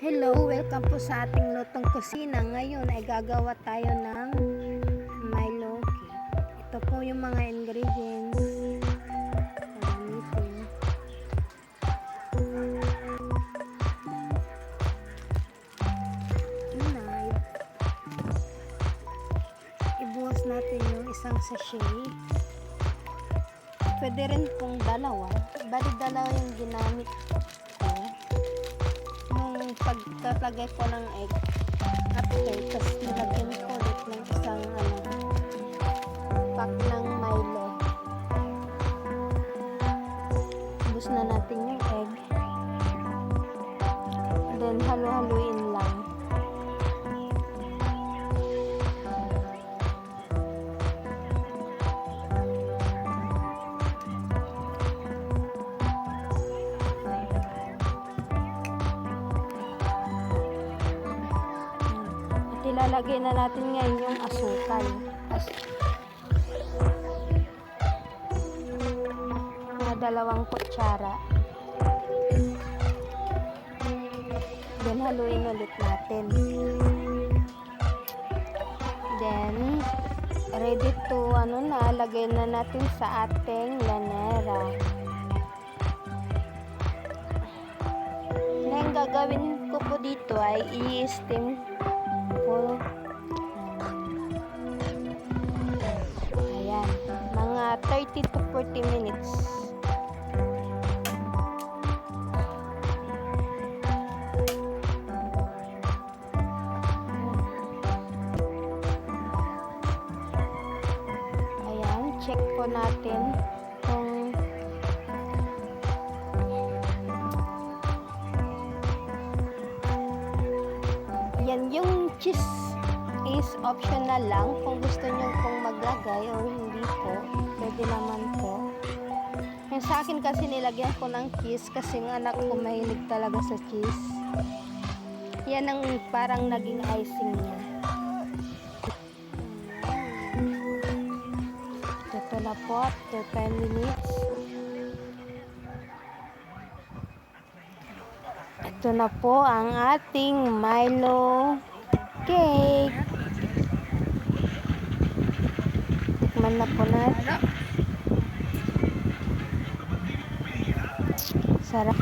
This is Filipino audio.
Hello, welcome po sa ating lutong kusina. Ngayon ay gagawa tayo ng Milo cake. Ito po yung mga ingredients. Gamitin. Ibuhos natin yung isang sachet. Pwede rin pong dalawa. Bali dalawa yung ginamit ko. Pagkatlagay ko ng egg after, tapos nilagyan ko ulit ng isang pack ng Milo. Ubus na natin yung egg, then halo-haluin lang. Ilalagay na natin ngayon yung asukal. Mga 2 kutsara. Then haluin ulit natin. Then ready to lagay na natin sa ating lanera. Ngayon gagawin ko po dito ay i-steam po. Ayan, mga 30 to 40 minutes. Ayan, check po natin kung yan. Yung cheese is optional lang. Kung gusto nyo pong maglagay o hindi po, pwede naman po. Yung sa akin kasi nilagyan ko ng cheese kasi yung anak ko mahilig talaga sa cheese. Yan ang parang naging icing niya. Ito na po, after 10 minutes. Ito na po ang ating Milo cake. Tikman na po natin. Sarap.